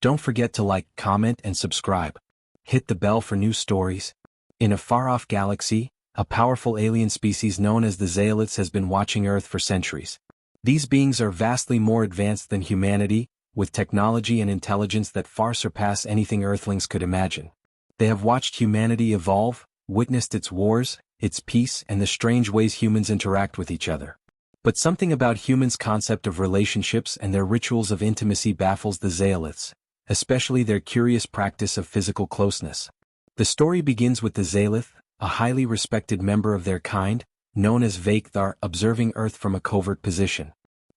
Don't forget to like, comment, and subscribe. Hit the bell for new stories. In a far-off galaxy, a powerful alien species known as the Zealots has been watching Earth for centuries. These beings are vastly more advanced than humanity, with technology and intelligence that far surpass anything Earthlings could imagine. They have watched humanity evolve, witnessed its wars, its peace, and the strange ways humans interact with each other. But something about humans' concept of relationships and their rituals of intimacy baffles the Zealots, especially their curious practice of physical closeness. The story begins with the Zealoth, a highly respected member of their kind, known as Vakthar, observing Earth from a covert position.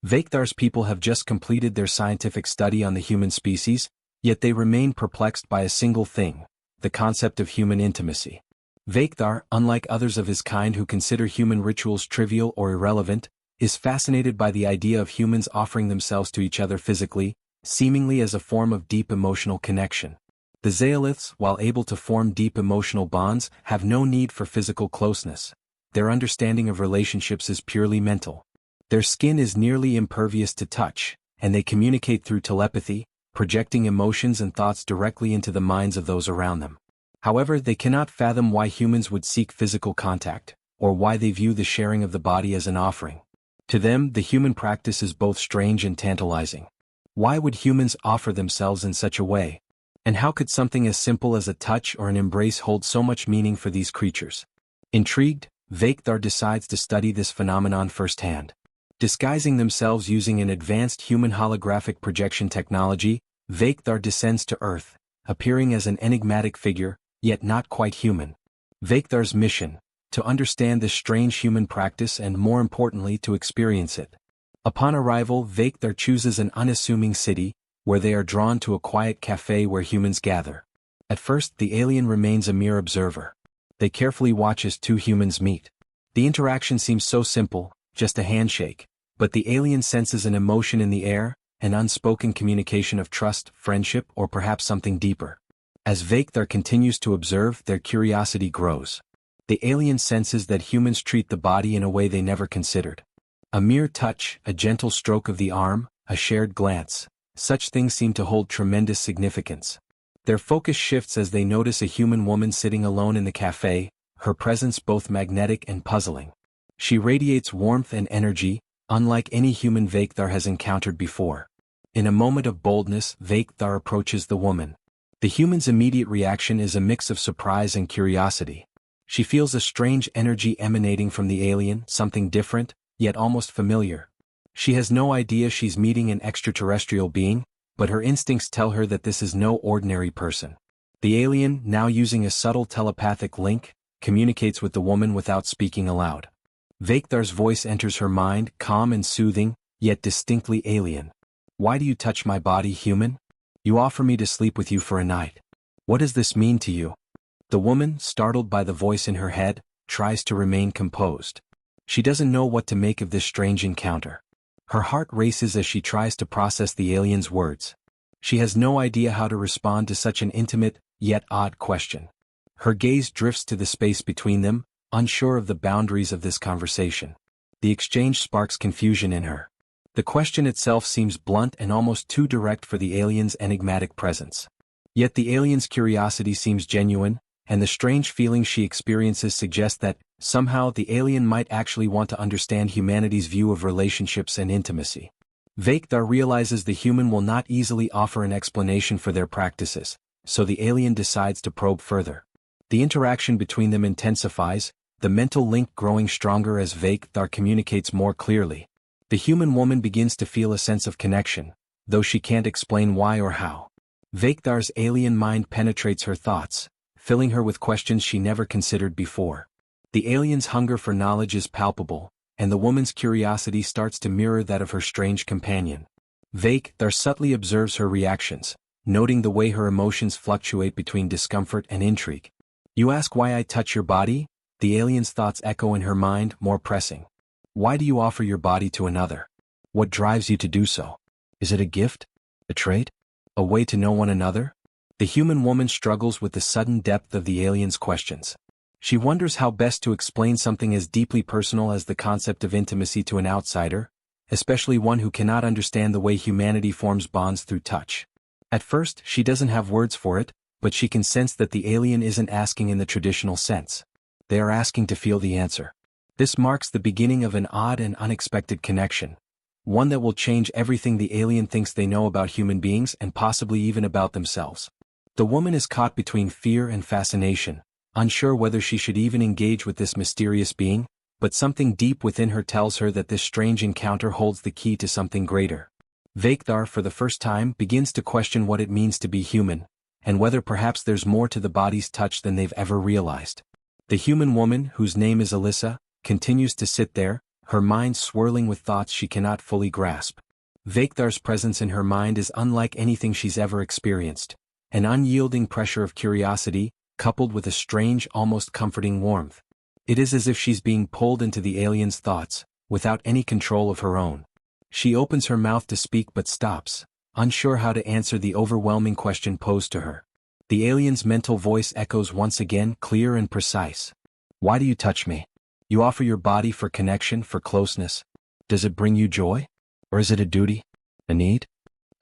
Vakthar's people have just completed their scientific study on the human species, yet they remain perplexed by a single thing: the concept of human intimacy. Vakthar, unlike others of his kind who consider human rituals trivial or irrelevant, is fascinated by the idea of humans offering themselves to each other physically, seemingly as a form of deep emotional connection. The Zealoths, while able to form deep emotional bonds, have no need for physical closeness. Their understanding of relationships is purely mental. Their skin is nearly impervious to touch, and they communicate through telepathy, projecting emotions and thoughts directly into the minds of those around them. However, they cannot fathom why humans would seek physical contact, or why they view the sharing of the body as an offering. To them, the human practice is both strange and tantalizing. Why would humans offer themselves in such a way? And how could something as simple as a touch or an embrace hold so much meaning for these creatures? Intrigued, Vakthar decides to study this phenomenon firsthand. Disguising themselves using an advanced human holographic projection technology, Vakthar descends to Earth, appearing as an enigmatic figure, yet not quite human. Vakthar's mission: to understand this strange human practice and, more importantly, to experience it. Upon arrival, Vakthar chooses an unassuming city, where they are drawn to a quiet cafe where humans gather. At first, the alien remains a mere observer. They carefully watch as two humans meet. The interaction seems so simple, just a handshake, but the alien senses an emotion in the air, an unspoken communication of trust, friendship, or perhaps something deeper. As Vakthar continues to observe, their curiosity grows. The alien senses that humans treat the body in a way they never considered. A mere touch, a gentle stroke of the arm, a shared glance, such things seem to hold tremendous significance. Their focus shifts as they notice a human woman sitting alone in the cafe, her presence both magnetic and puzzling. She radiates warmth and energy, unlike any human Vakthar has encountered before. In a moment of boldness, Vakthar approaches the woman. The human's immediate reaction is a mix of surprise and curiosity. She feels a strange energy emanating from the alien, something different, yet almost familiar. She has no idea she's meeting an extraterrestrial being, but her instincts tell her that this is no ordinary person. The alien, now using a subtle telepathic link, communicates with the woman without speaking aloud. Vakthar's voice enters her mind, calm and soothing, yet distinctly alien. "Why do you touch my body, human? You offer me to sleep with you for a night. What does this mean to you?" The woman, startled by the voice in her head, tries to remain composed. She doesn't know what to make of this strange encounter. Her heart races as she tries to process the alien's words. She has no idea how to respond to such an intimate, yet odd question. Her gaze drifts to the space between them, unsure of the boundaries of this conversation. The exchange sparks confusion in her. The question itself seems blunt and almost too direct for the alien's enigmatic presence. Yet the alien's curiosity seems genuine, and the strange feelings she experiences suggest that, somehow, the alien might actually want to understand humanity's view of relationships and intimacy. Vakthar realizes the human will not easily offer an explanation for their practices, so the alien decides to probe further. The interaction between them intensifies, the mental link growing stronger as Vakthar communicates more clearly. The human woman begins to feel a sense of connection, though she can't explain why or how. Vakthar's alien mind penetrates her thoughts, filling her with questions she never considered before. The alien's hunger for knowledge is palpable, and the woman's curiosity starts to mirror that of her strange companion. Vakthar subtly observes her reactions, noting the way her emotions fluctuate between discomfort and intrigue. "You ask why I touch your body?" The alien's thoughts echo in her mind, more pressing. "Why do you offer your body to another? What drives you to do so? Is it a gift? A trait? A way to know one another?" The human woman struggles with the sudden depth of the alien's questions. She wonders how best to explain something as deeply personal as the concept of intimacy to an outsider, especially one who cannot understand the way humanity forms bonds through touch. At first, she doesn't have words for it, but she can sense that the alien isn't asking in the traditional sense. They are asking to feel the answer. This marks the beginning of an odd and unexpected connection, one that will change everything the alien thinks they know about human beings and possibly even about themselves. The woman is caught between fear and fascination, unsure whether she should even engage with this mysterious being, but something deep within her tells her that this strange encounter holds the key to something greater. Vekthar, for the first time, begins to question what it means to be human, and whether perhaps there's more to the body's touch than they've ever realized. The human woman, whose name is Alyssa, continues to sit there, her mind swirling with thoughts she cannot fully grasp. Vekthar's presence in her mind is unlike anything she's ever experienced, an unyielding pressure of curiosity, coupled with a strange, almost comforting warmth. It is as if she's being pulled into the alien's thoughts, without any control of her own. She opens her mouth to speak but stops, unsure how to answer the overwhelming question posed to her. The alien's mental voice echoes once again, clear and precise. Why do you touch me? You offer your body for connection, for closeness. Does it bring you joy? Or is it a duty? A need?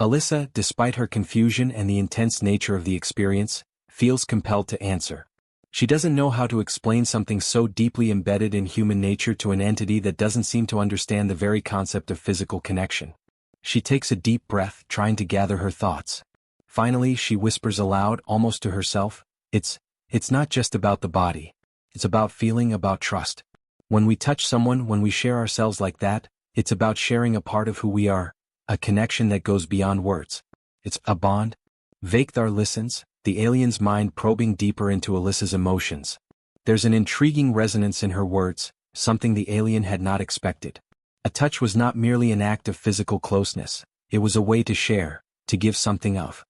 Alyssa, despite her confusion and the intense nature of the experience, feels compelled to answer. She doesn't know how to explain something so deeply embedded in human nature to an entity that doesn't seem to understand the very concept of physical connection. She takes a deep breath, trying to gather her thoughts. Finally, she whispers aloud, almost to herself, It's not just about the body. It's about feeling, about trust. When we touch someone, when we share ourselves like that, it's about sharing a part of who we are, a connection that goes beyond words. It's a bond. Vekthar listens, the alien's mind probing deeper into Alyssa's emotions. There's an intriguing resonance in her words, something the alien had not expected. A touch was not merely an act of physical closeness, it was a way to share, to give something of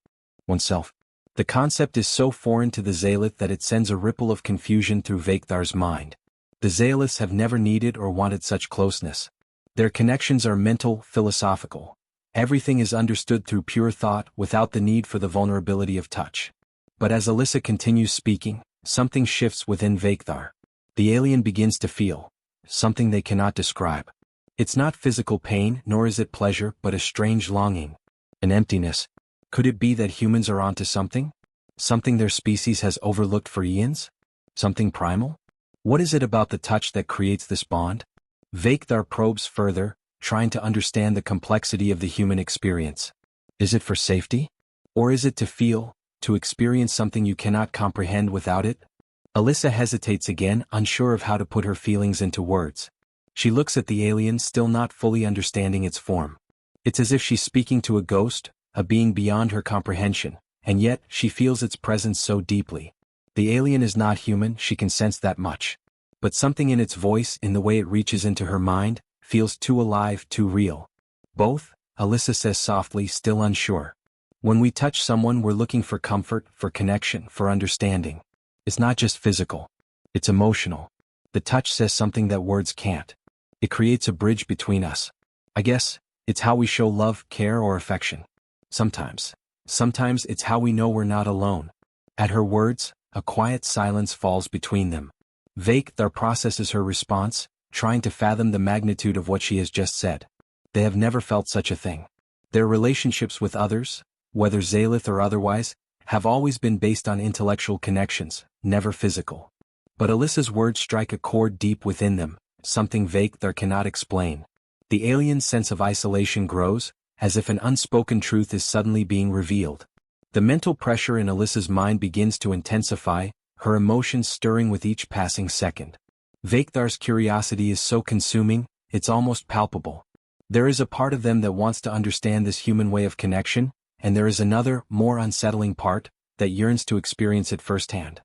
oneself. The concept is so foreign to the Zealot that it sends a ripple of confusion through Vekthar's mind. The Zealots have never needed or wanted such closeness. Their connections are mental, philosophical. Everything is understood through pure thought without the need for the vulnerability of touch. But as Alyssa continues speaking, something shifts within Vekthar. The alien begins to feel something they cannot describe. It's not physical pain, nor is it pleasure, but a strange longing. An emptiness. Could it be that humans are onto something? Something their species has overlooked for eons? Something primal? What is it about the touch that creates this bond? Vekthar probes further, trying to understand the complexity of the human experience. Is it for safety? Or is it to feel, to experience something you cannot comprehend without it? Alyssa hesitates again, unsure of how to put her feelings into words. She looks at the alien, still not fully understanding its form. It's as if she's speaking to a ghost, a being beyond her comprehension, and yet she feels its presence so deeply. The alien is not human, she can sense that much. But something in its voice, in the way it reaches into her mind, feels too alive, too real. Both, Alyssa says softly, still unsure. When we touch someone, we're looking for comfort, for connection, for understanding. It's not just physical. It's emotional. The touch says something that words can't. It creates a bridge between us. I guess, it's how we show love, care, or affection. Sometimes it's how we know we're not alone. At her words, a quiet silence falls between them. Vekthar processes her response, trying to fathom the magnitude of what she has just said. They have never felt such a thing. Their relationships with others, whether Zealot or otherwise, have always been based on intellectual connections, never physical. But Alyssa's words strike a chord deep within them, something Vekthar cannot explain. The alien's sense of isolation grows, as if an unspoken truth is suddenly being revealed. The mental pressure in Alyssa's mind begins to intensify, her emotions stirring with each passing second. Vekthar's curiosity is so consuming, it's almost palpable. There is a part of them that wants to understand this human way of connection, and there is another, more unsettling part, that yearns to experience it firsthand.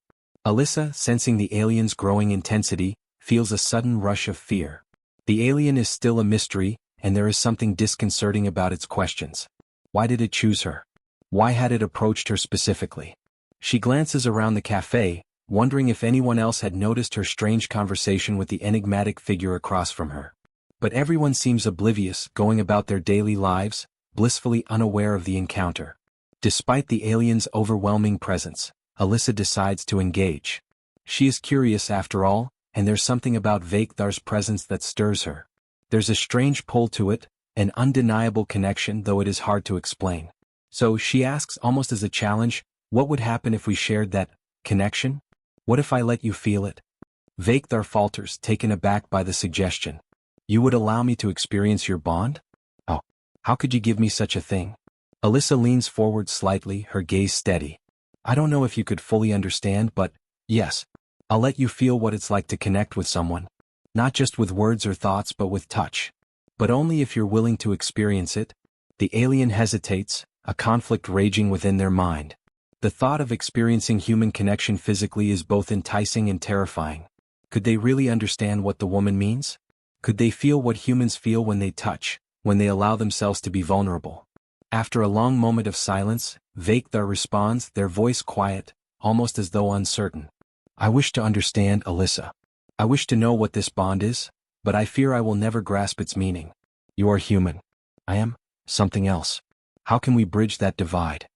Alyssa, sensing the alien's growing intensity, feels a sudden rush of fear. The alien is still a mystery, and there is something disconcerting about its questions. Why did it choose her? Why had it approached her specifically? She glances around the cafe, wondering if anyone else had noticed her strange conversation with the enigmatic figure across from her. But everyone seems oblivious, going about their daily lives, blissfully unaware of the encounter. Despite the alien's overwhelming presence, Alyssa decides to engage. She is curious after all, and there's something about Vekthar's presence that stirs her. There's a strange pull to it, an undeniable connection, though it is hard to explain. So she asks almost as a challenge, what would happen if we shared that connection? What if I let you feel it? Vakthar falters, taken aback by the suggestion. You would allow me to experience your bond? Oh, how could you give me such a thing? Alyssa leans forward slightly, her gaze steady. I don't know if you could fully understand, but yes, I'll let you feel what it's like to connect with someone. Not just with words or thoughts but with touch. But only if you're willing to experience it. The alien hesitates, a conflict raging within their mind. The thought of experiencing human connection physically is both enticing and terrifying. Could they really understand what the woman means? Could they feel what humans feel when they touch, when they allow themselves to be vulnerable? After a long moment of silence, Vakthar responds, their voice quiet, almost as though uncertain. I wish to understand, Alyssa. I wish to know what this bond is, but I fear I will never grasp its meaning. You are human. I am something else. How can we bridge that divide?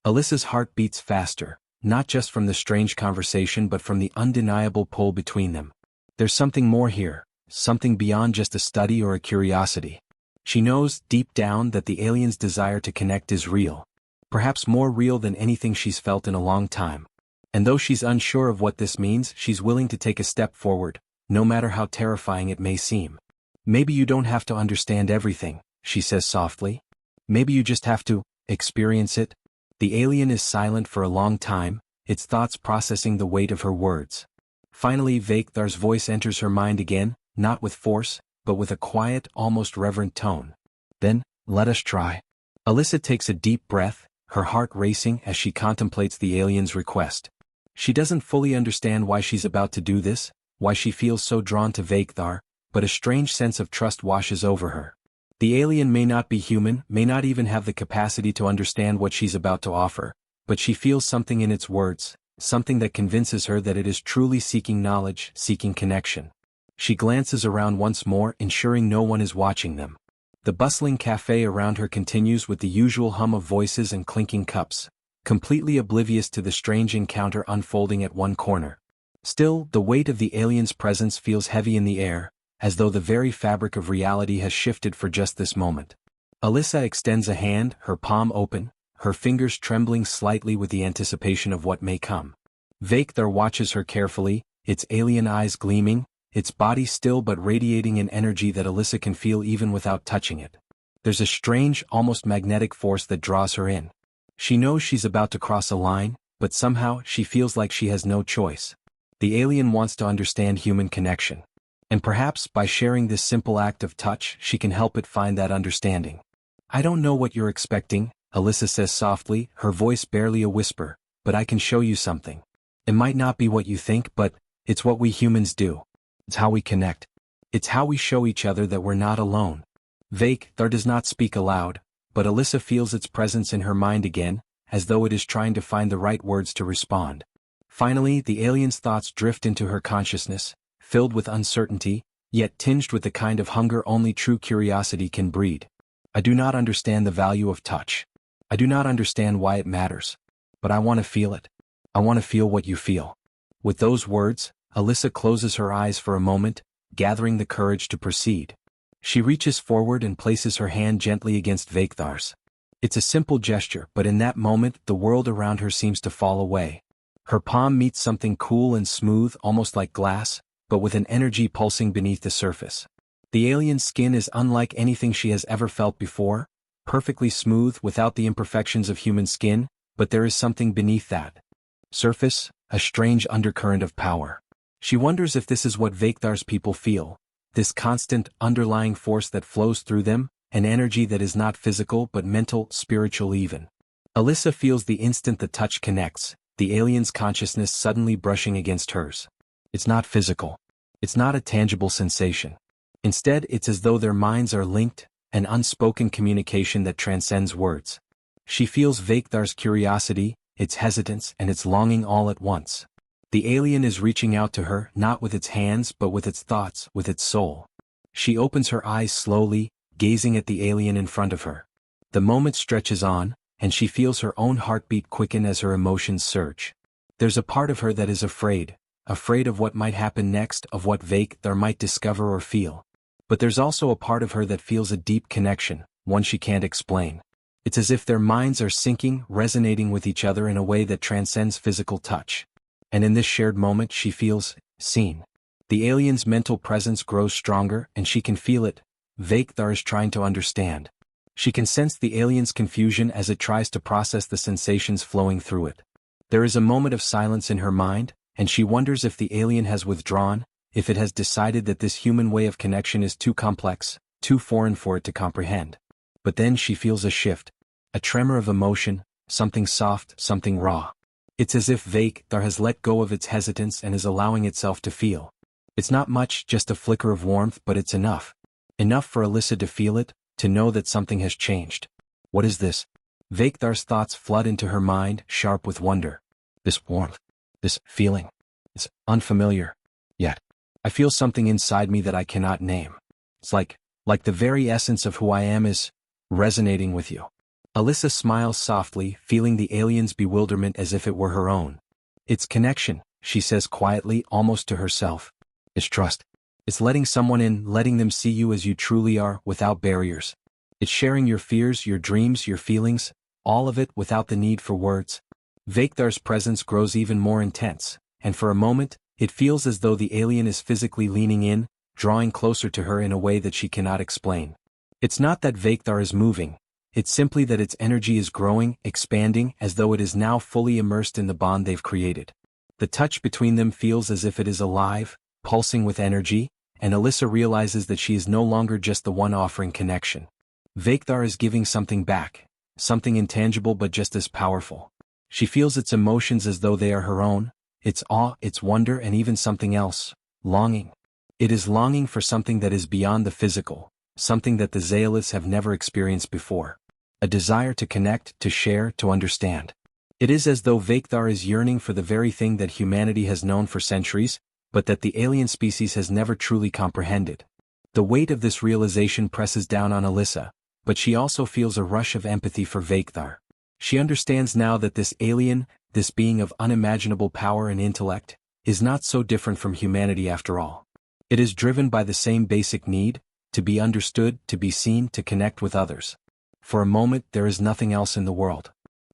Alyssa's heart beats faster, not just from the strange conversation but from the undeniable pull between them. There's something more here, something beyond just a study or a curiosity. She knows, deep down, that the alien's desire to connect is real. Perhaps more real than anything she's felt in a long time. And though she's unsure of what this means, she's willing to take a step forward, no matter how terrifying it may seem. Maybe you don't have to understand everything, she says softly. Maybe you just have to experience it. The alien is silent for a long time, its thoughts processing the weight of her words. Finally, Vakthar's voice enters her mind again, not with force, but with a quiet, almost reverent tone. Then, let us try. Alyssa takes a deep breath, her heart racing as she contemplates the alien's request. She doesn't fully understand why she's about to do this, why she feels so drawn to Vakthar, but a strange sense of trust washes over her. The alien may not be human, may not even have the capacity to understand what she's about to offer, but she feels something in its words, something that convinces her that it is truly seeking knowledge, seeking connection. She glances around once more, ensuring no one is watching them. The bustling cafe around her continues with the usual hum of voices and clinking cups, completely oblivious to the strange encounter unfolding at one corner. Still, the weight of the alien's presence feels heavy in the air, as though the very fabric of reality has shifted for just this moment. Alyssa extends a hand, her palm open, her fingers trembling slightly with the anticipation of what may come. Vakthar watches her carefully, its alien eyes gleaming, its body still but radiating an energy that Alyssa can feel even without touching it. There's a strange, almost magnetic force that draws her in. She knows she's about to cross a line, but somehow she feels like she has no choice. The alien wants to understand human connection. And perhaps by sharing this simple act of touch she can help it find that understanding. I don't know what you're expecting, Alyssa says softly, her voice barely a whisper, but I can show you something. It might not be what you think, but it's what we humans do. It's how we connect. It's how we show each other that we're not alone. Vakthar does not speak aloud, but Alyssa feels its presence in her mind again, as though it is trying to find the right words to respond. Finally, the alien's thoughts drift into her consciousness, filled with uncertainty, yet tinged with the kind of hunger only true curiosity can breed. I do not understand the value of touch. I do not understand why it matters. But I want to feel it. I want to feel what you feel. With those words, Alyssa closes her eyes for a moment, gathering the courage to proceed. She reaches forward and places her hand gently against Vakthar's. It's a simple gesture, but in that moment the world around her seems to fall away. Her palm meets something cool and smooth, almost like glass, but with an energy pulsing beneath the surface. The alien's skin is unlike anything she has ever felt before, perfectly smooth without the imperfections of human skin, but there is something beneath that surface, a strange undercurrent of power. She wonders if this is what Vakthar's people feel, this constant, underlying force that flows through them, an energy that is not physical but mental, spiritual even. Alyssa feels the instant the touch connects, the alien's consciousness suddenly brushing against hers. It's not physical. It's not a tangible sensation. Instead, it's as though their minds are linked, an unspoken communication that transcends words. She feels Vakthar's curiosity, its hesitance, and its longing all at once. The alien is reaching out to her, not with its hands but with its thoughts, with its soul. She opens her eyes slowly, gazing at the alien in front of her. The moment stretches on, and she feels her own heartbeat quicken as her emotions surge. There's a part of her that is afraid of what might happen next, of what Vakthar might discover or feel. But there's also a part of her that feels a deep connection, one she can't explain. It's as if their minds are syncing, resonating with each other in a way that transcends physical touch. And in this shared moment she feels seen. The alien's mental presence grows stronger and she can feel it. Vekthar is trying to understand. She can sense the alien's confusion as it tries to process the sensations flowing through it. There is a moment of silence in her mind, and she wonders if the alien has withdrawn, if it has decided that this human way of connection is too complex, too foreign for it to comprehend. But then she feels a shift, a tremor of emotion, something soft, something raw. It's as if Vekthar has let go of its hesitance and is allowing itself to feel. It's not much, just a flicker of warmth, but it's enough. Enough for Alyssa to feel it, to know that something has changed. What is this? Vekthar's thoughts flood into her mind, sharp with wonder. This warmth. This feeling. It's unfamiliar. Yet, I feel something inside me that I cannot name. It's like the very essence of who I am is resonating with you. Alyssa smiles softly, feeling the alien's bewilderment as if it were her own. It's connection, she says quietly, almost to herself. It's trust. It's letting someone in, letting them see you as you truly are, without barriers. It's sharing your fears, your dreams, your feelings, all of it without the need for words. Vekthar's presence grows even more intense, and for a moment, it feels as though the alien is physically leaning in, drawing closer to her in a way that she cannot explain. It's not that Vekthar is moving, it's simply that its energy is growing, expanding, as though it is now fully immersed in the bond they've created. The touch between them feels as if it is alive, pulsing with energy, and Alyssa realizes that she is no longer just the one offering connection. Vekthar is giving something back, something intangible but just as powerful. She feels its emotions as though they are her own, its awe, its wonder, and even something else, longing. It is longing for something that is beyond the physical, something that the Zealots have never experienced before. A desire to connect, to share, to understand. It is as though Vekthar is yearning for the very thing that humanity has known for centuries, but that the alien species has never truly comprehended. The weight of this realization presses down on Alyssa, but she also feels a rush of empathy for Vekthar. She understands now that this alien, this being of unimaginable power and intellect, is not so different from humanity after all. It is driven by the same basic need, to be understood, to be seen, to connect with others. For a moment there is nothing else in the world.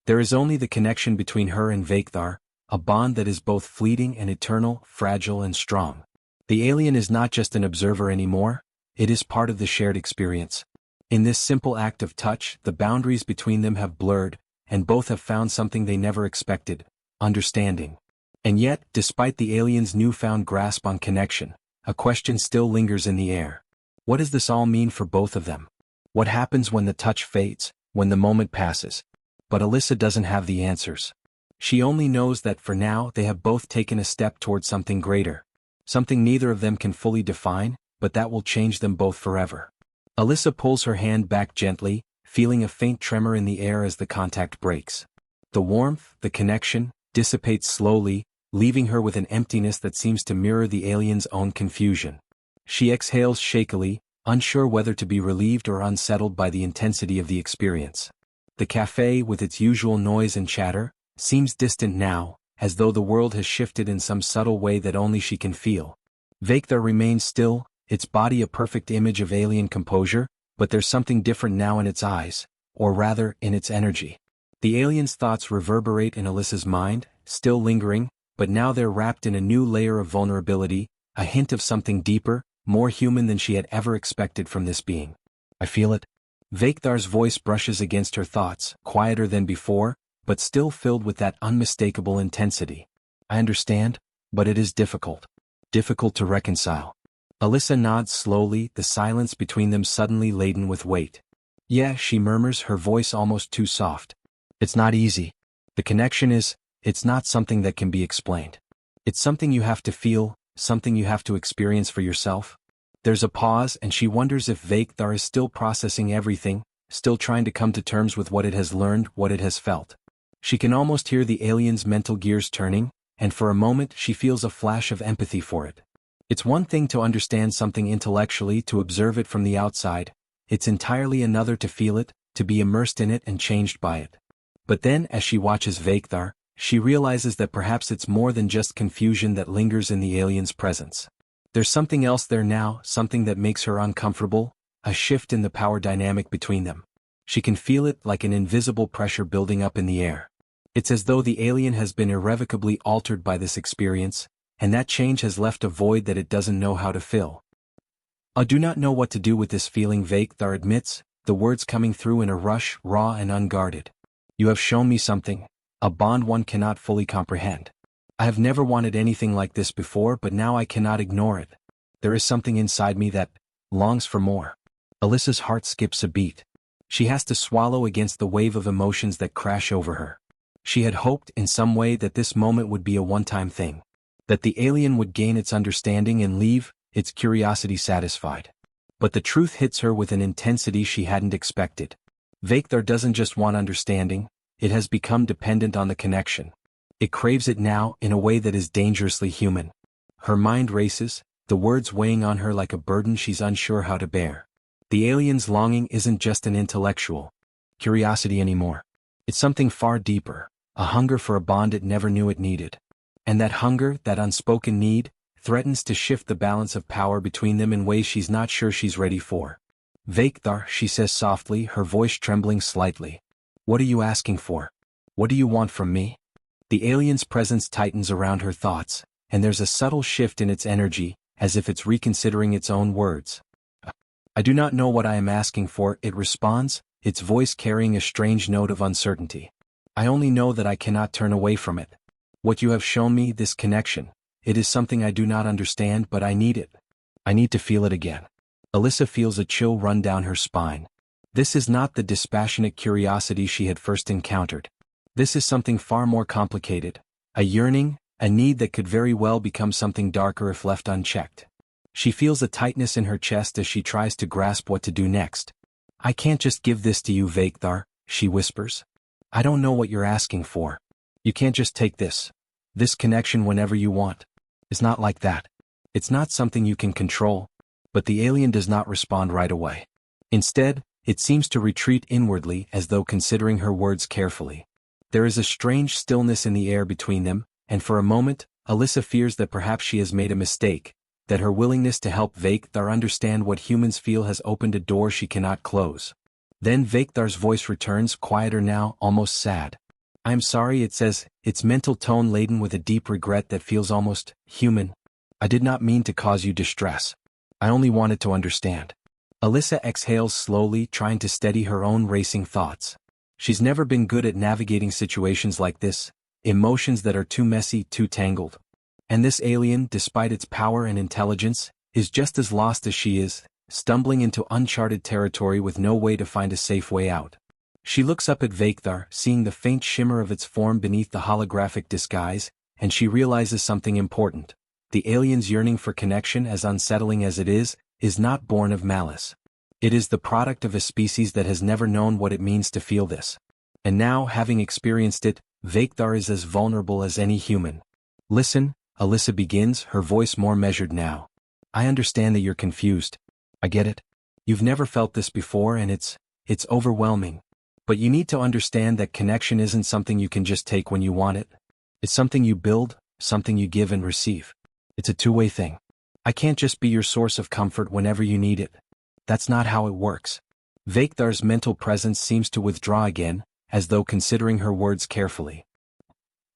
There is only the connection between her and Vekthar, a bond that is both fleeting and eternal, fragile and strong. The alien is not just an observer anymore, it is part of the shared experience. In this simple act of touch, the boundaries between them have blurred, and both have found something they never expected, understanding. And yet, despite the alien's newfound grasp on connection, a question still lingers in the air. What does this all mean for both of them? What happens when the touch fades, when the moment passes? But Alyssa doesn't have the answers. She only knows that for now they have both taken a step toward something greater. Something neither of them can fully define, but that will change them both forever. Alyssa pulls her hand back gently, feeling a faint tremor in the air as the contact breaks. The warmth, the connection, dissipates slowly, leaving her with an emptiness that seems to mirror the alien's own confusion. She exhales shakily, unsure whether to be relieved or unsettled by the intensity of the experience. The cafe, with its usual noise and chatter, seems distant now, as though the world has shifted in some subtle way that only she can feel. Vekthar remains still, its body a perfect image of alien composure, but there's something different now in its eyes, or rather, in its energy. The alien's thoughts reverberate in Alyssa's mind, still lingering, but now they're wrapped in a new layer of vulnerability, a hint of something deeper, more human than she had ever expected from this being. I feel it. Vekthar's voice brushes against her thoughts, quieter than before, but still filled with that unmistakable intensity. I understand, but it is difficult. Difficult to reconcile. Alyssa nods slowly, the silence between them suddenly laden with weight. Yeah, she murmurs, her voice almost too soft. It's not easy. The connection is, it's not something that can be explained. It's something you have to feel, something you have to experience for yourself. There's a pause and she wonders if Vekthar is still processing everything, still trying to come to terms with what it has learned, what it has felt. She can almost hear the alien's mental gears turning, and for a moment she feels a flash of empathy for it. It's one thing to understand something intellectually, to observe it from the outside. It's entirely another to feel it, to be immersed in it and changed by it. But then, as she watches Vekthar, she realizes that perhaps it's more than just confusion that lingers in the alien's presence. There's something else there now, something that makes her uncomfortable, a shift in the power dynamic between them. She can feel it like an invisible pressure building up in the air. It's as though the alien has been irrevocably altered by this experience, and that change has left a void that it doesn't know how to fill. I do not know what to do with this feeling, Vakthar admits, the words coming through in a rush, raw and unguarded. You have shown me something, a bond one cannot fully comprehend. I have never wanted anything like this before, but now I cannot ignore it. There is something inside me that longs for more. Alyssa's heart skips a beat. She has to swallow against the wave of emotions that crash over her. She had hoped in some way that this moment would be a one-time thing, that the alien would gain its understanding and leave, its curiosity satisfied. But the truth hits her with an intensity she hadn't expected. Vakthar doesn't just want understanding, it has become dependent on the connection. It craves it now in a way that is dangerously human. Her mind races, the words weighing on her like a burden she's unsure how to bear. The alien's longing isn't just an intellectual curiosity anymore. It's something far deeper, a hunger for a bond it never knew it needed. And that hunger, that unspoken need, threatens to shift the balance of power between them in ways she's not sure she's ready for. Vakthar, she says softly, her voice trembling slightly. What are you asking for? What do you want from me? The alien's presence tightens around her thoughts, and there's a subtle shift in its energy, as if it's reconsidering its own words. I do not know what I am asking for, it responds, its voice carrying a strange note of uncertainty. I only know that I cannot turn away from it. What you have shown me, this connection, it is something I do not understand, but I need it. I need to feel it again. Alyssa feels a chill run down her spine. This is not the dispassionate curiosity she had first encountered. This is something far more complicated, a yearning, a need that could very well become something darker if left unchecked. She feels a tightness in her chest as she tries to grasp what to do next. I can't just give this to you, Vakthar, she whispers. I don't know what you're asking for. You can't just take this connection whenever you want. It's not like that. It's not something you can control. But the alien does not respond right away. Instead, it seems to retreat inwardly as though considering her words carefully. There is a strange stillness in the air between them, and for a moment, Alyssa fears that perhaps she has made a mistake, that her willingness to help Vakthar understand what humans feel has opened a door she cannot close. Then Vakthar's voice returns, quieter now, almost sad. I'm sorry, it says, its mental tone laden with a deep regret that feels almost human. I did not mean to cause you distress. I only wanted to understand. Alyssa exhales slowly, trying to steady her own racing thoughts. She's never been good at navigating situations like this, emotions that are too messy, too tangled. And this alien, despite its power and intelligence, is just as lost as she is, stumbling into uncharted territory with no way to find a safe way out. She looks up at Vakthar, seeing the faint shimmer of its form beneath the holographic disguise, and she realizes something important. The alien's yearning for connection, as unsettling as it is not born of malice. It is the product of a species that has never known what it means to feel this. And now, having experienced it, Vakthar is as vulnerable as any human. Listen, Alyssa begins, her voice more measured now. I understand that you're confused. I get it. You've never felt this before and it's overwhelming. But you need to understand that connection isn't something you can just take when you want it. It's something you build, something you give and receive. It's a two-way thing. I can't just be your source of comfort whenever you need it. That's not how it works. Vakthar's mental presence seems to withdraw again, as though considering her words carefully.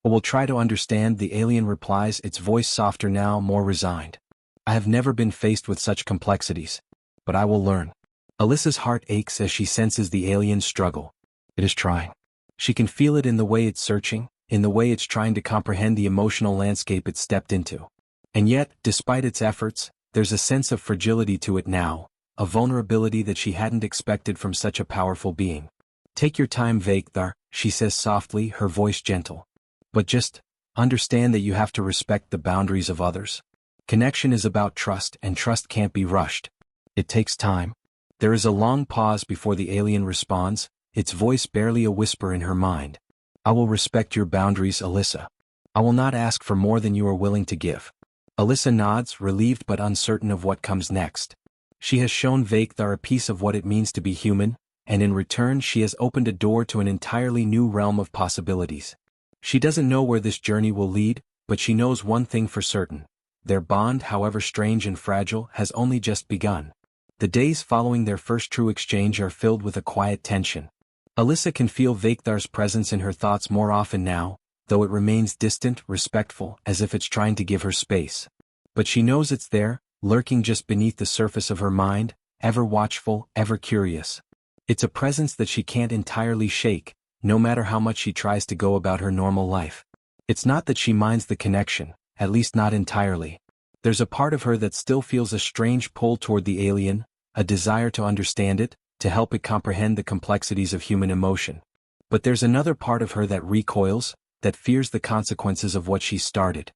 I will try to understand, the alien replies, its voice softer now, more resigned. I have never been faced with such complexities. But I will learn. Alyssa's heart aches as she senses the alien's struggle. It is trying. She can feel it in the way it's searching, in the way it's trying to comprehend the emotional landscape it stepped into. And yet, despite its efforts, there's a sense of fragility to it now, a vulnerability that she hadn't expected from such a powerful being. Take your time, Vakthar, she says softly, her voice gentle. But just understand that you have to respect the boundaries of others. Connection is about trust, and trust can't be rushed. It takes time. There is a long pause before the alien responds, its voice barely a whisper in her mind. I will respect your boundaries, Alyssa. I will not ask for more than you are willing to give. Alyssa nods, relieved but uncertain of what comes next. She has shown Vakthar a piece of what it means to be human, and in return she has opened a door to an entirely new realm of possibilities. She doesn't know where this journey will lead, but she knows one thing for certain. Their bond, however strange and fragile, has only just begun. The days following their first true exchange are filled with a quiet tension. Alyssa can feel Vekthar's presence in her thoughts more often now, though it remains distant, respectful, as if it's trying to give her space. But she knows it's there, lurking just beneath the surface of her mind, ever watchful, ever curious. It's a presence that she can't entirely shake, no matter how much she tries to go about her normal life. It's not that she minds the connection, at least not entirely. There's a part of her that still feels a strange pull toward the alien, a desire to understand it, to help it comprehend the complexities of human emotion. But there's another part of her that recoils, that fears the consequences of what she started.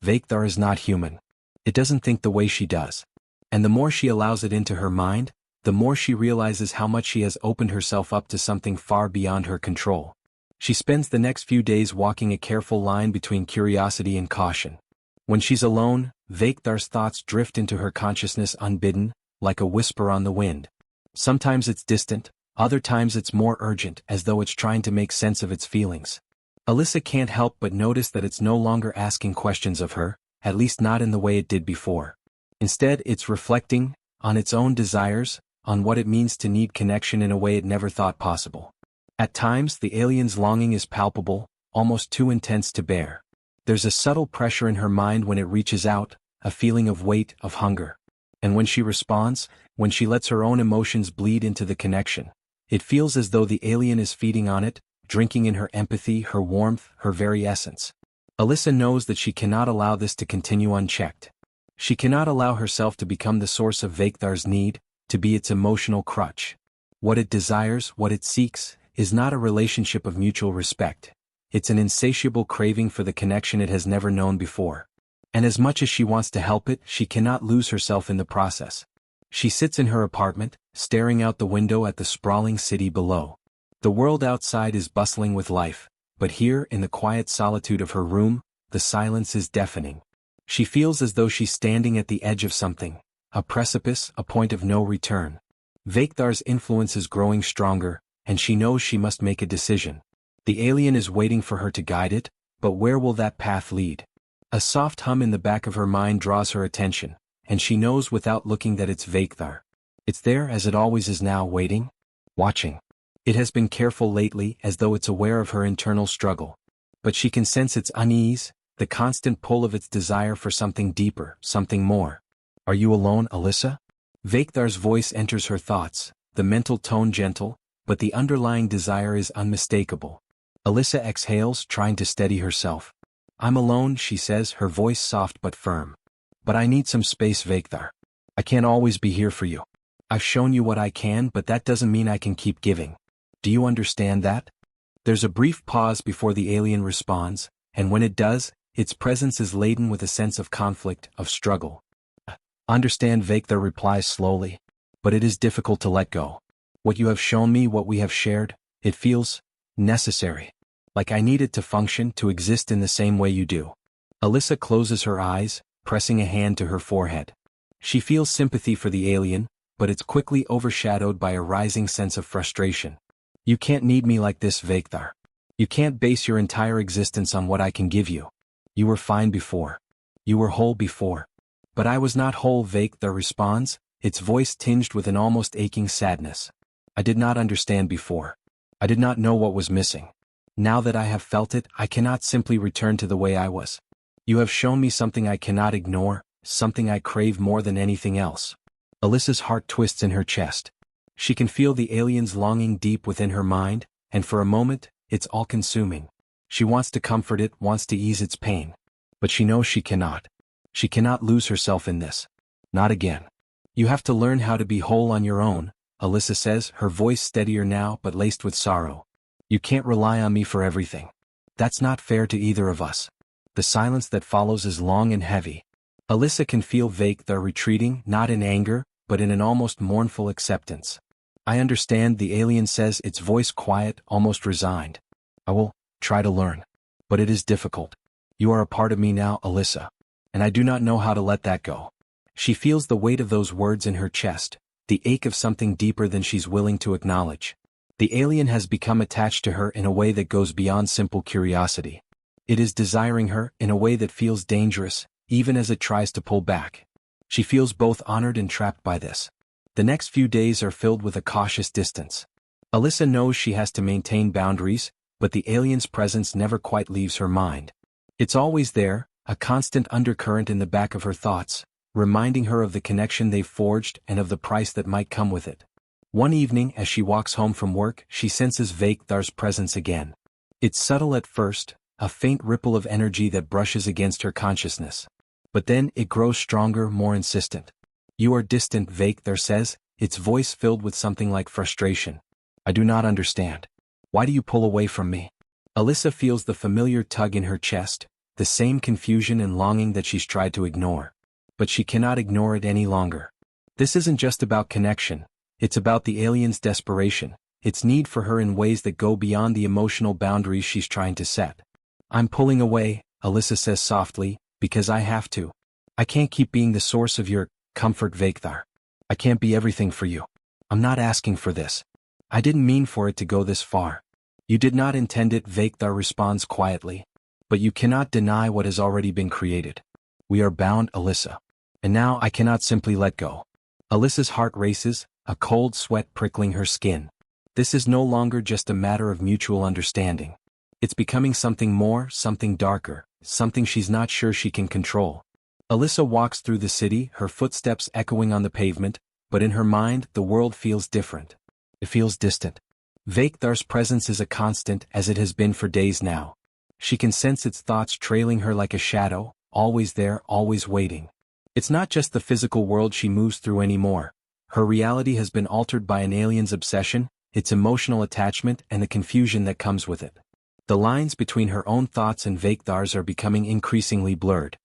Vekthar is not human. It doesn't think the way she does. And the more she allows it into her mind, the more she realizes how much she has opened herself up to something far beyond her control. She spends the next few days walking a careful line between curiosity and caution. When she's alone, Vekthar's thoughts drift into her consciousness unbidden, like a whisper on the wind. Sometimes it's distant, other times it's more urgent, as though it's trying to make sense of its feelings. Alyssa can't help but notice that it's no longer asking questions of her, at least not in the way it did before. Instead, it's reflecting on its own desires, on what it means to need connection in a way it never thought possible. At times, the alien's longing is palpable, almost too intense to bear. There's a subtle pressure in her mind when it reaches out, a feeling of weight, of hunger. And when she responds, when she lets her own emotions bleed into the connection, it feels as though the alien is feeding on it, drinking in her empathy, her warmth, her very essence. Alyssa knows that she cannot allow this to continue unchecked. She cannot allow herself to become the source of Vekthar's need, to be its emotional crutch. What it desires, what it seeks, is not a relationship of mutual respect. It's an insatiable craving for the connection it has never known before. And as much as she wants to help it, she cannot lose herself in the process. She sits in her apartment, staring out the window at the sprawling city below. The world outside is bustling with life, but here, in the quiet solitude of her room, the silence is deafening. She feels as though she's standing at the edge of something, a precipice, a point of no return. Vekthar's influence is growing stronger, and she knows she must make a decision. The alien is waiting for her to guide it, but where will that path lead? A soft hum in the back of her mind draws her attention, and she knows without looking that it's Vekthar. It's there as it always is now, waiting, watching. It has been careful lately, as though it's aware of her internal struggle. But she can sense its unease, the constant pull of its desire for something deeper, something more. Are you alone, Alyssa? Vekthar's voice enters her thoughts, the mental tone gentle, but the underlying desire is unmistakable. Alyssa exhales, trying to steady herself. I'm alone, she says, her voice soft but firm. But I need some space, Vekthar. I can't always be here for you. I've shown you what I can, but that doesn't mean I can keep giving. Do you understand that? There's a brief pause before the alien responds, and when it does, its presence is laden with a sense of conflict, of struggle. Understand, Vekthar replies slowly. But it is difficult to let go. What you have shown me, what we have shared, it feels necessary. Like I need it to function, to exist in the same way you do. Alyssa closes her eyes, pressing a hand to her forehead. She feels sympathy for the alien, but it's quickly overshadowed by a rising sense of frustration. You can't need me like this, Vekthar. You can't base your entire existence on what I can give you. You were fine before. You were whole before. But I was not whole, Vekthar responds, its voice tinged with an almost aching sadness. I did not understand before. I did not know what was missing. Now that I have felt it, I cannot simply return to the way I was. You have shown me something I cannot ignore, something I crave more than anything else. Alyssa's heart twists in her chest. She can feel the alien's longing deep within her mind, and for a moment, it's all-consuming. She wants to comfort it, wants to ease its pain. But she knows she cannot. She cannot lose herself in this. Not again. You have to learn how to be whole on your own, Alyssa says, her voice steadier now but laced with sorrow. You can't rely on me for everything. That's not fair to either of us. The silence that follows is long and heavy. Alyssa can feel Vekthar retreating, not in anger, but in an almost mournful acceptance. I understand, the alien says, its voice quiet, almost resigned. I will try to learn. But it is difficult. You are a part of me now, Alyssa. And I do not know how to let that go. She feels the weight of those words in her chest, the ache of something deeper than she's willing to acknowledge. The alien has become attached to her in a way that goes beyond simple curiosity. It is desiring her in a way that feels dangerous, even as it tries to pull back. She feels both honored and trapped by this. The next few days are filled with a cautious distance. Alyssa knows she has to maintain boundaries, but the alien's presence never quite leaves her mind. It's always there, a constant undercurrent in the back of her thoughts, reminding her of the connection they've forged and of the price that might come with it. One evening as she walks home from work, she senses Vekthar's presence again. It's subtle at first, a faint ripple of energy that brushes against her consciousness. But then it grows stronger, more insistent. "You are distant," Vekthar says, its voice filled with something like frustration. "I do not understand. Why do you pull away from me?" Alyssa feels the familiar tug in her chest, the same confusion and longing that she's tried to ignore. But she cannot ignore it any longer. This isn't just about connection, it's about the alien's desperation, its need for her in ways that go beyond the emotional boundaries she's trying to set. "I'm pulling away," Alyssa says softly, "because I have to. I can't keep being the source of your comfort, Vekthar. I can't be everything for you. I'm not asking for this. I didn't mean for it to go this far." "You did not intend it," Vekthar responds quietly. "But you cannot deny what has already been created. We are bound, Alyssa. And now I cannot simply let go." Alyssa's heart races, a cold sweat prickling her skin. This is no longer just a matter of mutual understanding. It's becoming something more, something darker, something she's not sure she can control. Alyssa walks through the city, her footsteps echoing on the pavement, but in her mind the world feels different. It feels distant. Vekthar's presence is a constant, as it has been for days now. She can sense its thoughts trailing her like a shadow, always there, always waiting. It's not just the physical world she moves through anymore. Her reality has been altered by an alien's obsession, its emotional attachment and the confusion that comes with it. The lines between her own thoughts and Vekthar's are becoming increasingly blurred.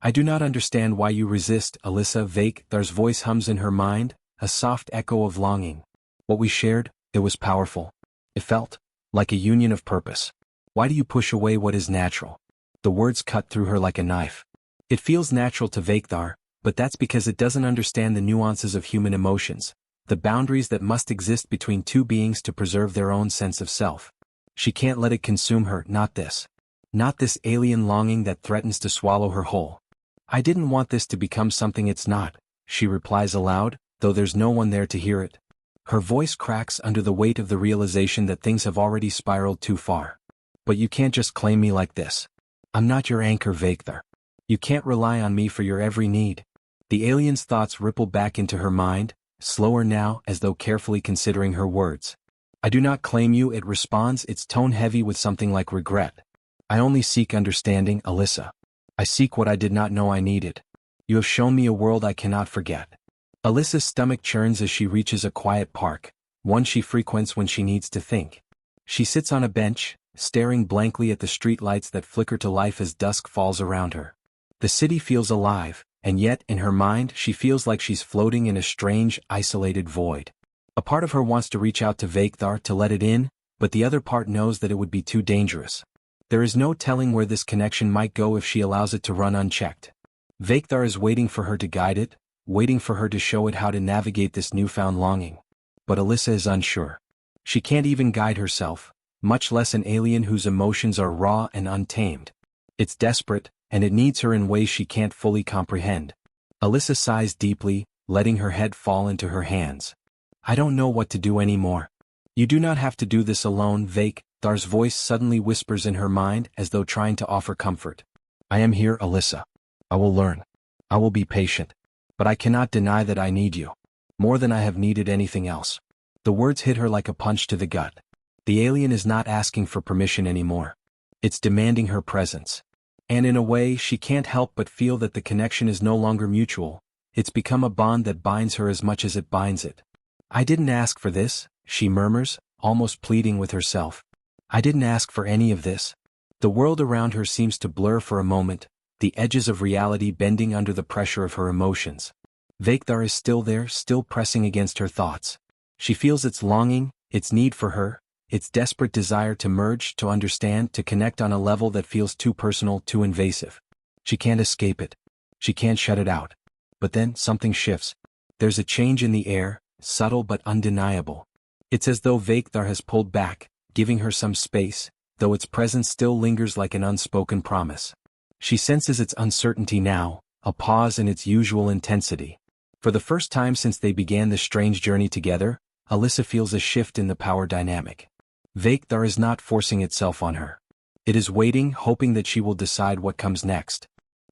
"I do not understand why you resist, Alyssa," Vekthar's voice hums in her mind, a soft echo of longing. "What we shared, it was powerful. It felt like a union of purpose. Why do you push away what is natural?" The words cut through her like a knife. It feels natural to Vekthar, but that's because it doesn't understand the nuances of human emotions, the boundaries that must exist between two beings to preserve their own sense of self. She can't let it consume her, not this. Not this alien longing that threatens to swallow her whole. "I didn't want this to become something it's not," she replies aloud, though there's no one there to hear it. Her voice cracks under the weight of the realization that things have already spiraled too far. "But you can't just claim me like this. I'm not your anchor, Vekthar. You can't rely on me for your every need." The alien's thoughts ripple back into her mind, slower now, as though carefully considering her words. "I do not claim you," it responds, its tone heavy with something like regret. "I only seek understanding, Alyssa. I seek what I did not know I needed. You have shown me a world I cannot forget." Alyssa's stomach churns as she reaches a quiet park, one she frequents when she needs to think. She sits on a bench, staring blankly at the streetlights that flicker to life as dusk falls around her. The city feels alive, and yet, in her mind, she feels like she's floating in a strange, isolated void. A part of her wants to reach out to Vekthar to let it in, but the other part knows that it would be too dangerous. There is no telling where this connection might go if she allows it to run unchecked. Vekthar is waiting for her to guide it, waiting for her to show it how to navigate this newfound longing. But Alyssa is unsure. She can't even guide herself, much less an alien whose emotions are raw and untamed. It's desperate, and it needs her in ways she can't fully comprehend. Alyssa sighs deeply, letting her head fall into her hands. "I don't know what to do anymore." "You do not have to do this alone," Vekthar's voice suddenly whispers in her mind as though trying to offer comfort. "I am here, Alyssa. I will learn. I will be patient. But I cannot deny that I need you. More than I have needed anything else." The words hit her like a punch to the gut. The alien is not asking for permission anymore. It's demanding her presence. And in a way, she can't help but feel that the connection is no longer mutual. It's become a bond that binds her as much as it binds it. "I didn't ask for this," she murmurs, almost pleading with herself. "I didn't ask for any of this." The world around her seems to blur for a moment, the edges of reality bending under the pressure of her emotions. Vekthar is still there, still pressing against her thoughts. She feels its longing, its need for her, its desperate desire to merge, to understand, to connect on a level that feels too personal, too invasive. She can't escape it. She can't shut it out. But then, something shifts. There's a change in the air, subtle but undeniable. It's as though Vekthar has pulled back, giving her some space, though its presence still lingers like an unspoken promise. She senses its uncertainty now, a pause in its usual intensity. For the first time since they began this strange journey together, Alyssa feels a shift in the power dynamic. Vakthar is not forcing itself on her. It is waiting, hoping that she will decide what comes next.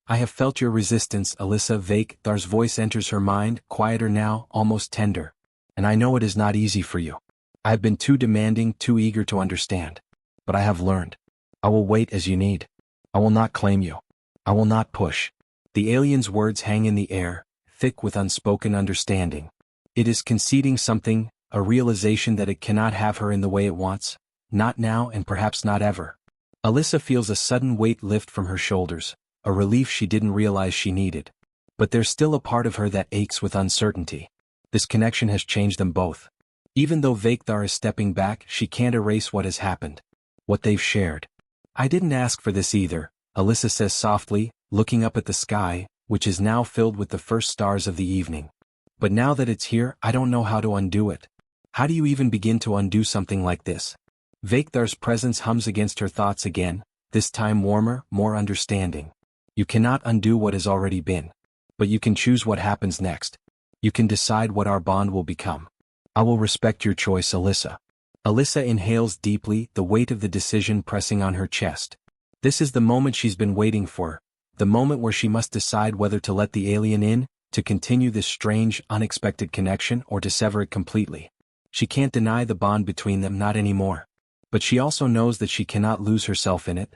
I have felt your resistance, Alyssa. Vakthar's voice enters her mind, quieter now, almost tender. And I know it is not easy for you. I have been too demanding, too eager to understand. But I have learned. I will wait as you need. I will not claim you. I will not push. The alien's words hang in the air, thick with unspoken understanding. It is conceding something, a realization that it cannot have her in the way it wants, not now and perhaps not ever. Alyssa feels a sudden weight lift from her shoulders, a relief she didn't realize she needed. But there's still a part of her that aches with uncertainty. This connection has changed them both. Even though Vakthar is stepping back, she can't erase what has happened. What they've shared. I didn't ask for this either, Alyssa says softly, looking up at the sky, which is now filled with the first stars of the evening. But now that it's here, I don't know how to undo it. How do you even begin to undo something like this? Vakthar's presence hums against her thoughts again, this time warmer, more understanding. You cannot undo what has already been. But you can choose what happens next. You can decide what our bond will become. I will respect your choice, Alyssa. Alyssa inhales deeply, the weight of the decision pressing on her chest. This is the moment she's been waiting for, the moment where she must decide whether to let the alien in, to continue this strange, unexpected connection, or to sever it completely. She can't deny the bond between them, not anymore. But she also knows that she cannot lose herself in it.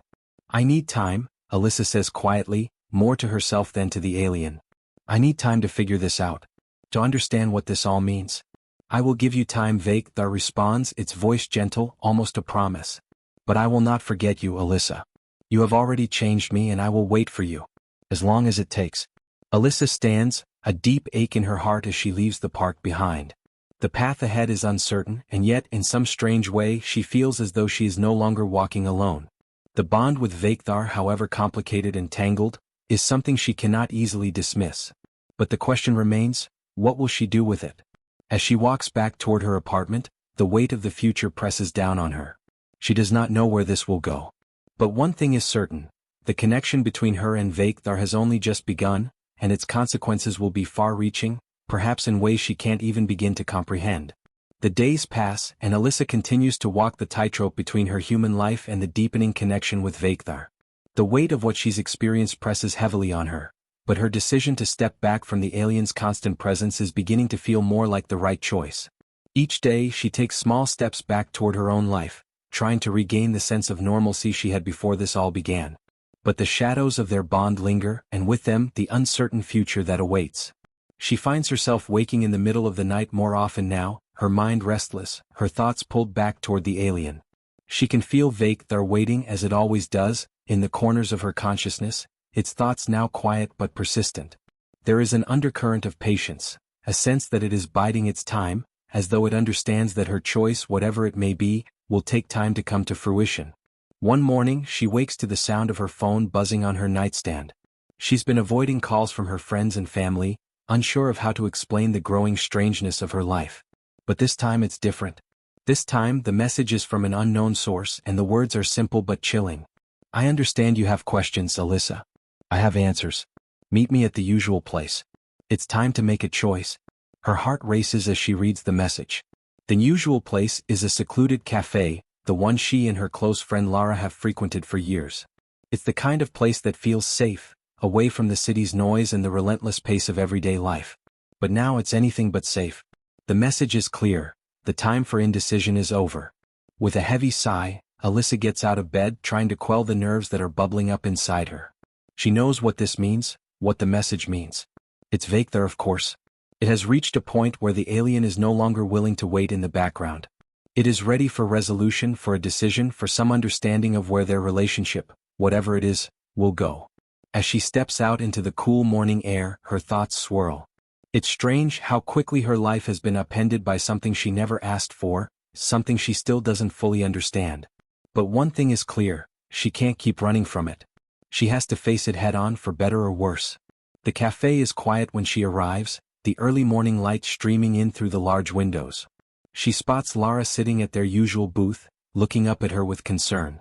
I need time, Alyssa says quietly, more to herself than to the alien. I need time to figure this out. To understand what this all means. I will give you time, Vakthar responds, its voice gentle, almost a promise. But I will not forget you, Alyssa. You have already changed me and I will wait for you. As long as it takes. Alyssa stands, a deep ache in her heart as she leaves the park behind. The path ahead is uncertain, and yet, in some strange way, she feels as though she is no longer walking alone. The bond with Vakthar, however complicated and tangled, is something she cannot easily dismiss. But the question remains, what will she do with it? As she walks back toward her apartment, the weight of the future presses down on her. She does not know where this will go. But one thing is certain, the connection between her and Vakthar has only just begun, and its consequences will be far-reaching, perhaps in ways she can't even begin to comprehend. The days pass, and Alyssa continues to walk the tightrope between her human life and the deepening connection with Vakthar. The weight of what she's experienced presses heavily on her, but her decision to step back from the alien's constant presence is beginning to feel more like the right choice. Each day she takes small steps back toward her own life, trying to regain the sense of normalcy she had before this all began. But the shadows of their bond linger, and with them, the uncertain future that awaits. She finds herself waking in the middle of the night more often now, her mind restless, her thoughts pulled back toward the alien. She can feel Vakthar waiting as it always does, in the corners of her consciousness, its thoughts now quiet but persistent. There is an undercurrent of patience, a sense that it is biding its time, as though it understands that her choice, whatever it may be, will take time to come to fruition. One morning, she wakes to the sound of her phone buzzing on her nightstand. She's been avoiding calls from her friends and family, unsure of how to explain the growing strangeness of her life. But this time it's different. This time the message is from an unknown source and the words are simple but chilling. I understand you have questions, Alyssa. I have answers. Meet me at the usual place. It's time to make a choice. Her heart races as she reads the message. The usual place is a secluded cafe, the one she and her close friend Lara have frequented for years. It's the kind of place that feels safe, away from the city's noise and the relentless pace of everyday life. But now it's anything but safe. The message is clear, the time for indecision is over. With a heavy sigh, Alyssa gets out of bed, trying to quell the nerves that are bubbling up inside her. She knows what this means, what the message means. It's Vakthar, of course. It has reached a point where the alien is no longer willing to wait in the background. It is ready for resolution, for a decision, for some understanding of where their relationship, whatever it is, will go. As she steps out into the cool morning air, her thoughts swirl. It's strange how quickly her life has been upended by something she never asked for, something she still doesn't fully understand. But one thing is clear, she can't keep running from it. She has to face it head-on, for better or worse. The cafe is quiet when she arrives, the early morning light streaming in through the large windows. She spots Lara sitting at their usual booth, looking up at her with concern.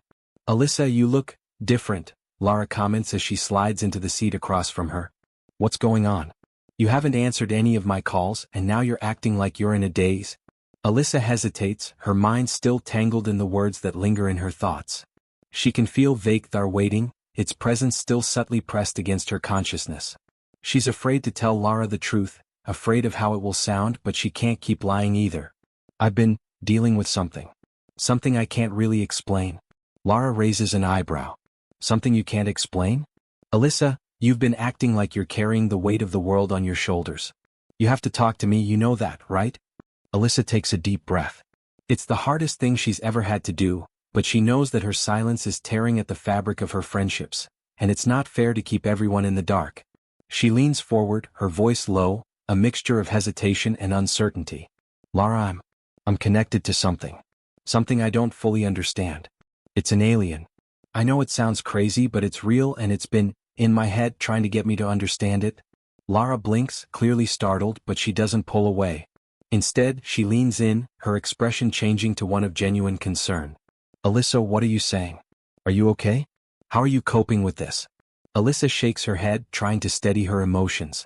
"Alyssa, you look different," Lara comments as she slides into the seat across from her. "What's going on?" You haven't answered any of my calls and now you're acting like you're in a daze. Alyssa hesitates, her mind still tangled in the words that linger in her thoughts. She can feel Vakthar waiting, its presence still subtly pressed against her consciousness. She's afraid to tell Lara the truth, afraid of how it will sound, but she can't keep lying either. I've been dealing with something. Something I can't really explain. Lara raises an eyebrow. Something you can't explain? Alyssa, you've been acting like you're carrying the weight of the world on your shoulders. You have to talk to me, you know that, right? Alyssa takes a deep breath. It's the hardest thing she's ever had to do, but she knows that her silence is tearing at the fabric of her friendships, and it's not fair to keep everyone in the dark. She leans forward, her voice low, a mixture of hesitation and uncertainty. Lara, I'm connected to something. Something I don't fully understand. It's an alien. I know it sounds crazy, but it's real and it's been in my head trying to get me to understand it. Lara blinks, clearly startled, but she doesn't pull away. Instead, she leans in, her expression changing to one of genuine concern. Alyssa, what are you saying? Are you okay? How are you coping with this? Alyssa shakes her head, trying to steady her emotions.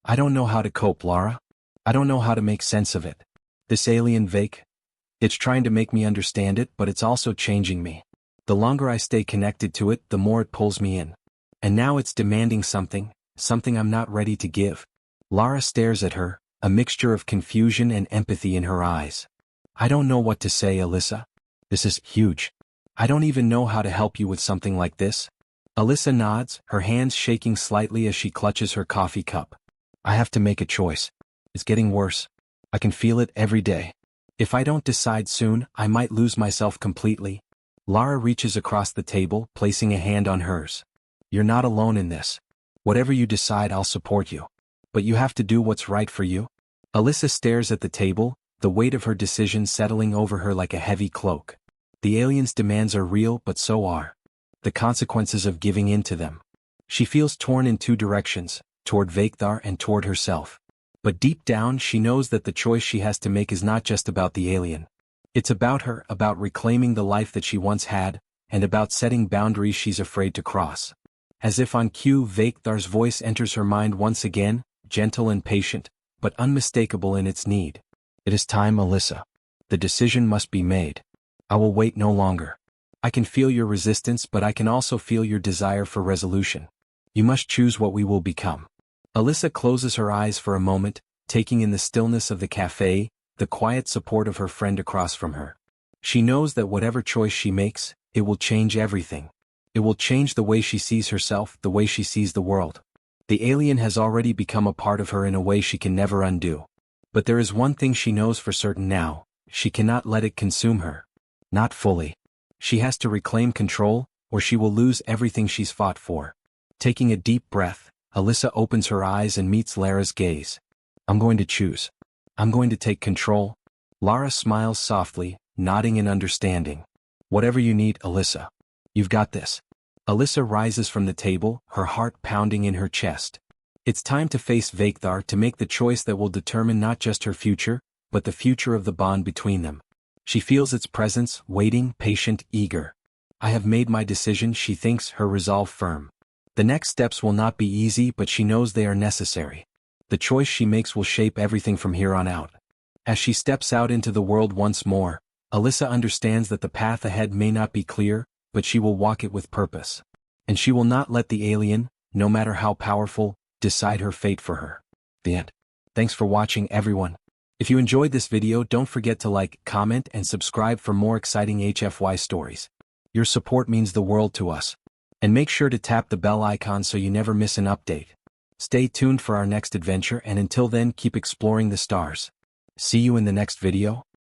I don't know how to cope, Lara. I don't know how to make sense of it. This alien Vake, it's trying to make me understand it, but it's also changing me. The longer I stay connected to it, the more it pulls me in. And now it's demanding something I'm not ready to give. Lara stares at her, a mixture of confusion and empathy in her eyes. I don't know what to say, Alyssa. This is huge. I don't even know how to help you with something like this. Alyssa nods, her hands shaking slightly as she clutches her coffee cup. I have to make a choice. It's getting worse. I can feel it every day. If I don't decide soon, I might lose myself completely. Lara reaches across the table, placing a hand on hers. You're not alone in this. Whatever you decide, I'll support you. But you have to do what's right for you. Alyssa stares at the table, the weight of her decision settling over her like a heavy cloak. The alien's demands are real, but so are the consequences of giving in to them. She feels torn in two directions, toward Vakthar and toward herself. But deep down she knows that the choice she has to make is not just about the alien. It's about her, about reclaiming the life that she once had, and about setting boundaries she's afraid to cross. As if on cue, Vakthar's voice enters her mind once again, gentle and patient, but unmistakable in its need. It is time, Alyssa. The decision must be made. I will wait no longer. I can feel your resistance, but I can also feel your desire for resolution. You must choose what we will become. Alyssa closes her eyes for a moment, taking in the stillness of the cafe, the quiet support of her friend across from her. She knows that whatever choice she makes, it will change everything. It will change the way she sees herself, the way she sees the world. The alien has already become a part of her in a way she can never undo. But there is one thing she knows for certain now: she cannot let it consume her. Not fully. She has to reclaim control, or she will lose everything she's fought for. Taking a deep breath, Alyssa opens her eyes and meets Lara's gaze. I'm going to choose. I'm going to take control. Lara smiles softly, nodding in understanding. Whatever you need, Alyssa. You've got this. Alyssa rises from the table, her heart pounding in her chest. It's time to face Vakthar, to make the choice that will determine not just her future, but the future of the bond between them. She feels its presence, waiting, patient, eager. I have made my decision, she thinks, her resolve firm. The next steps will not be easy, but she knows they are necessary. The choice she makes will shape everything from here on out. As she steps out into the world once more, Alyssa understands that the path ahead may not be clear, but she will walk it with purpose. And she will not let the alien, no matter how powerful, decide her fate for her. The end. Thanks for watching, everyone. If you enjoyed this video, don't forget to like, comment, and subscribe for more exciting HFY stories. Your support means the world to us. And make sure to tap the bell icon so you never miss an update. Stay tuned for our next adventure, and until then, keep exploring the stars. See you in the next video.